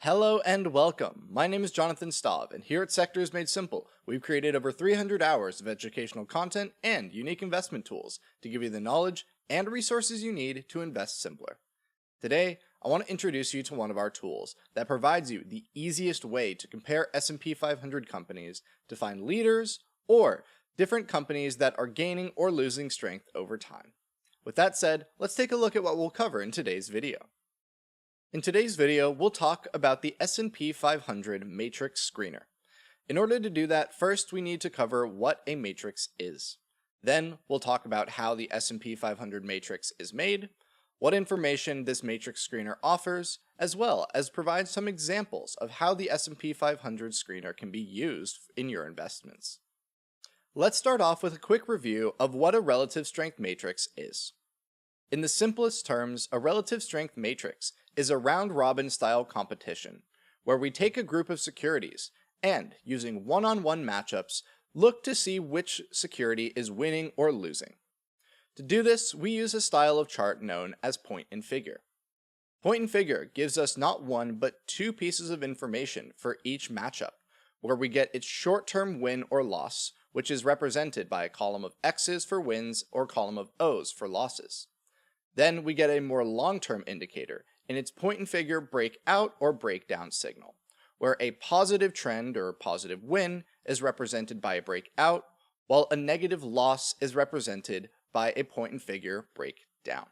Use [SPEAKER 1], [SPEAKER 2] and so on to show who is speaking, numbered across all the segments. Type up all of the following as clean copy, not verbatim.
[SPEAKER 1] Hello and welcome. My name is Jonathan Staub, and here at Sectors Made Simple, we've created over 300 hours of educational content and unique investment tools to give you the knowledge and resources you need to invest simpler. Today, I want to introduce you to one of our tools that provides you the easiest way to compare S&P 500 companies to find leaders or different companies that are gaining or losing strength over time. With that said, let's take a look at what we'll cover in today's video. In today's video, we'll talk about the S&P 500 Matrix Screener. In order to do that, first we need to cover what a matrix is. Then we'll talk about how the S&P 500 matrix is made, what information this matrix screener offers, as well as provide some examples of how the S&P 500 screener can be used in your investments. Let's start off with a quick review of what a relative strength matrix is. In the simplest terms, a relative strength matrix is a round-robin style competition, where we take a group of securities and, using one-on-one matchups, look to see which security is winning or losing. To do this, we use a style of chart known as point and figure. Point and figure gives us not one but two pieces of information for each matchup, where we get its short-term win or loss, which is represented by a column of X's for wins or column of O's for losses. Then we get a more long-term indicator in its point and figure breakout or breakdown signal, where a positive trend or positive win is represented by a breakout, while a negative loss is represented by a point and figure breakdown.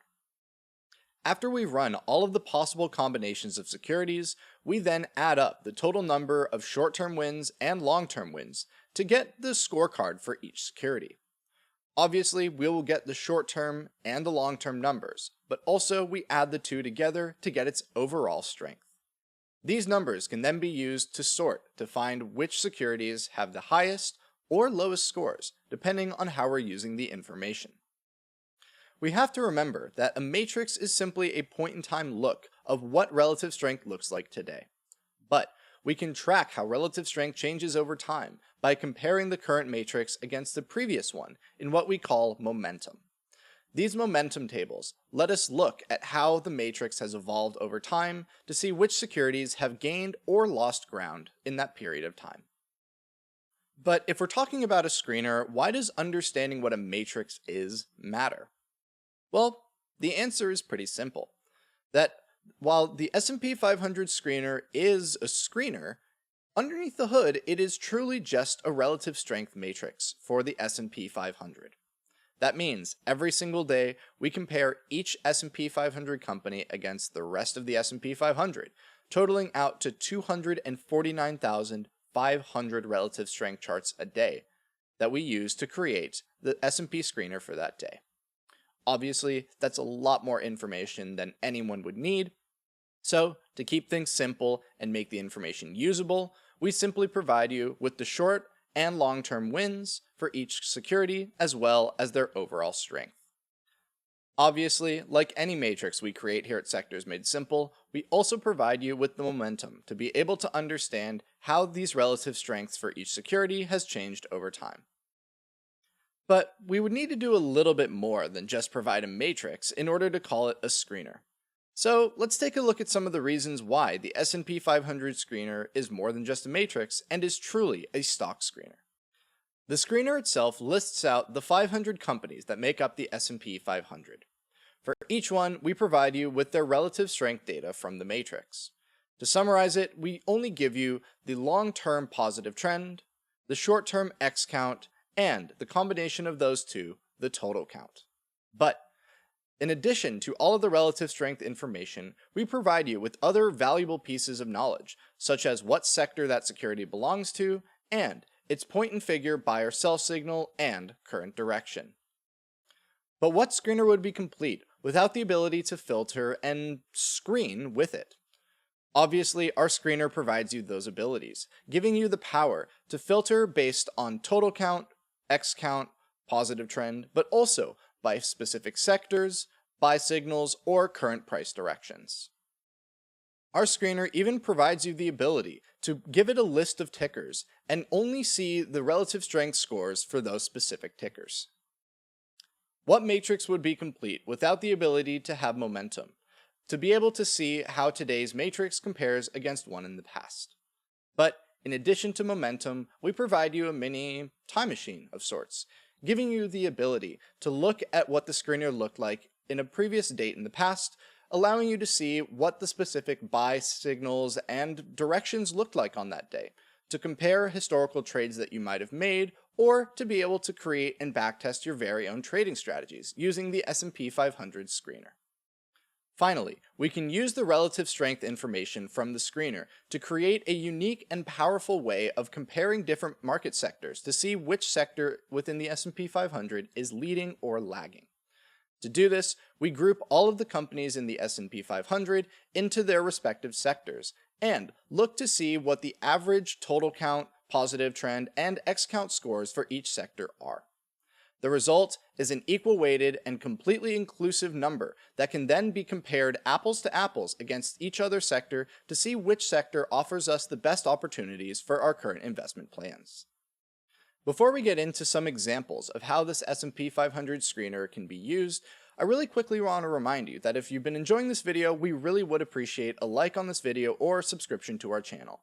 [SPEAKER 1] After we run all of the possible combinations of securities, we then add up the total number of short-term wins and long-term wins to get the scorecard for each security. Obviously, we will get the short-term and the long-term numbers, but also we add the two together to get its overall strength. These numbers can then be used to sort to find which securities have the highest or lowest scores, depending on how we're using the information. We have to remember that a matrix is simply a point-in-time look of what relative strength looks like today. But we can track how relative strength changes over time by comparing the current matrix against the previous one in what we call momentum. These momentum tables let us look at how the matrix has evolved over time to see which securities have gained or lost ground in that period of time. But if we're talking about a screener, why does understanding what a matrix is matter? Well, the answer is pretty simple. That while the S&P 500 screener is a screener, underneath the hood it is truly just a relative strength matrix for the S&P 500. That means every single day we compare each S&P 500 company against the rest of the S&P 500, totaling out to 249,500 relative strength charts a day that we use to create the S&P screener for that day. Obviously, that's a lot more information than anyone would need. So, to keep things simple and make the information usable, we simply provide you with the short and long-term wins for each security as well as their overall strength. Obviously, like any matrix we create here at Sectors Made Simple, we also provide you with the momentum to be able to understand how these relative strengths for each security has changed over time. But we would need to do a little bit more than just provide a matrix in order to call it a screener. So let's take a look at some of the reasons why the S&P 500 screener is more than just a matrix and is truly a stock screener. The screener itself lists out the 500 companies that make up the S&P 500. For each one, we provide you with their relative strength data from the matrix. To summarize it, we only give you the long-term positive trend, the short-term X count, and the combination of those two, the total count. But in addition to all of the relative strength information, we provide you with other valuable pieces of knowledge, such as what sector that security belongs to, and its point and figure buy or sell signal and current direction. But what screener would be complete without the ability to filter and screen with it? Obviously, our screener provides you those abilities, giving you the power to filter based on total count, X count, positive trend, but also by specific sectors, buy signals, or current price directions. Our screener even provides you the ability to give it a list of tickers and only see the relative strength scores for those specific tickers. What matrix would be complete without the ability to have momentum? to be able to see how today's matrix compares against one in the past. But in addition to momentum, we provide you a mini time machine of sorts, giving you the ability to look at what the screener looked like in a previous date in the past, allowing you to see what the specific buy signals and directions looked like on that day, to compare historical trades that you might have made, or to be able to create and backtest your very own trading strategies using the S&P 500 screener. Finally, we can use the relative strength information from the screener to create a unique and powerful way of comparing different market sectors to see which sector within the S&P 500 is leading or lagging. To do this, we group all of the companies in the S&P 500 into their respective sectors and look to see what the average total count, positive trend, and X count scores for each sector are. The result is an equal weighted and completely inclusive number that can then be compared apples to apples against each other sector to see which sector offers us the best opportunities for our current investment plans. Before we get into some examples of how this S&P 500 screener can be used, I really quickly want to remind you that if you've been enjoying this video, we really would appreciate a like on this video or a subscription to our channel.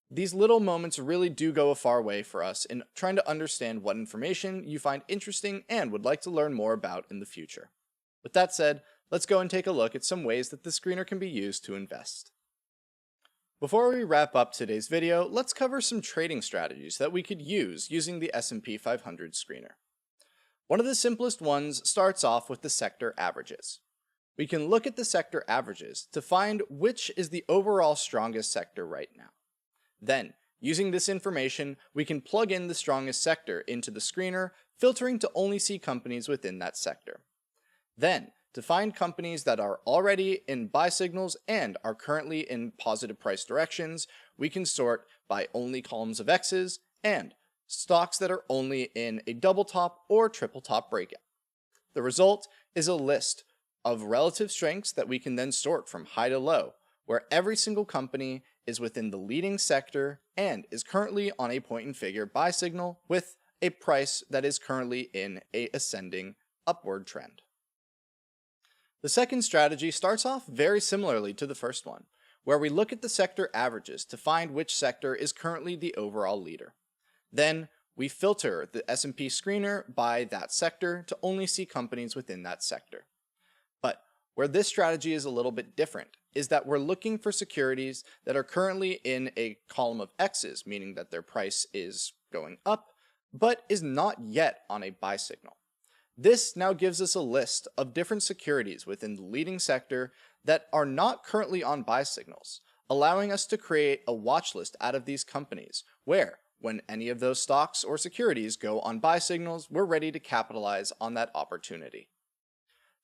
[SPEAKER 1] These little moments really do go a far way for us in trying to understand what information you find interesting and would like to learn more about in the future. With that said, let's go and take a look at some ways that the screener can be used to invest. Before we wrap up today's video, let's cover some trading strategies that we could use using the S&P 500 screener. One of the simplest ones starts off with the sector averages. We can look at the sector averages to find which is the overall strongest sector right now. Then, using this information, we can plug in the strongest sector into the screener, filtering to only see companies within that sector. Then, to find companies that are already in buy signals and are currently in positive price directions, we can sort by only columns of X's and stocks that are only in a double top or triple top breakout. The result is a list of relative strengths that we can then sort from high to low, where every single company is within the leading sector and is currently on a point and figure buy signal with a price that is currently in a ascending upward trend. The second strategy starts off very similarly to the first one, where we look at the sector averages to find which sector is currently the overall leader. Then we filter the S&P screener by that sector to only see companies within that sector. But where this strategy is a little bit different is that we're looking for securities that are currently in a column of X's, meaning that their price is going up, but is not yet on a buy signal. This now gives us a list of different securities within the leading sector that are not currently on buy signals, allowing us to create a watch list out of these companies, where when any of those stocks or securities go on buy signals, we're ready to capitalize on that opportunity.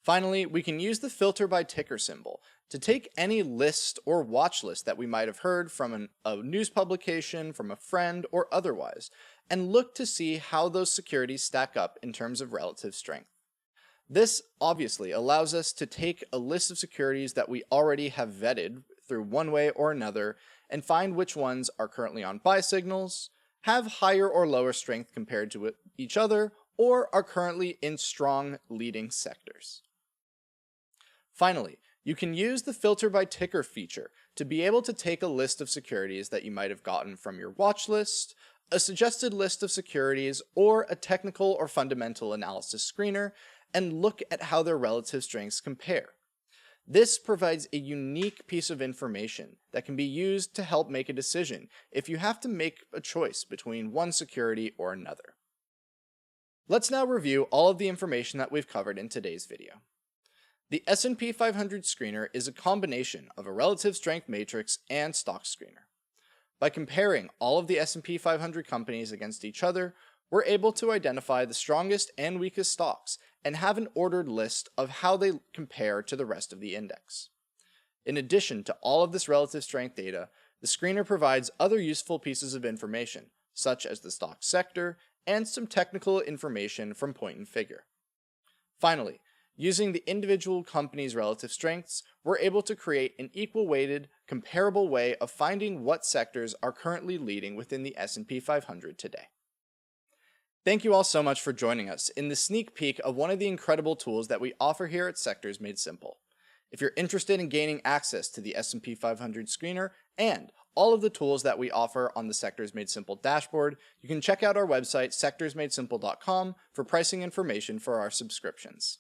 [SPEAKER 1] Finally, we can use the filter by ticker symbol to take any list or watch list that we might have heard from a news publication, from a friend, or otherwise, and look to see how those securities stack up in terms of relative strength. This obviously allows us to take a list of securities that we already have vetted through one way or another and find which ones are currently on buy signals, have higher or lower strength compared to each other, or are currently in strong leading sectors. Finally, you can use the filter by ticker feature to be able to take a list of securities that you might have gotten from your watch list, a suggested list of securities, or a technical or fundamental analysis screener, and look at how their relative strengths compare. This provides a unique piece of information that can be used to help make a decision if you have to make a choice between one security or another. Let's now review all of the information that we've covered in today's video. The S&P 500 screener is a combination of a relative strength matrix and stock screener. By comparing all of the S&P 500 companies against each other, we're able to identify the strongest and weakest stocks and have an ordered list of how they compare to the rest of the index. In addition to all of this relative strength data, the screener provides other useful pieces of information, such as the stock sector and some technical information from point and figure. Finally, using the individual company's relative strengths, we're able to create an equal weighted, comparable way of finding what sectors are currently leading within the S&P 500 today. Thank you all so much for joining us in the sneak peek of one of the incredible tools that we offer here at Sectors Made Simple. If you're interested in gaining access to the S&P 500 screener and all of the tools that we offer on the Sectors Made Simple dashboard, you can check out our website sectorsmadesimple.com for pricing information for our subscriptions.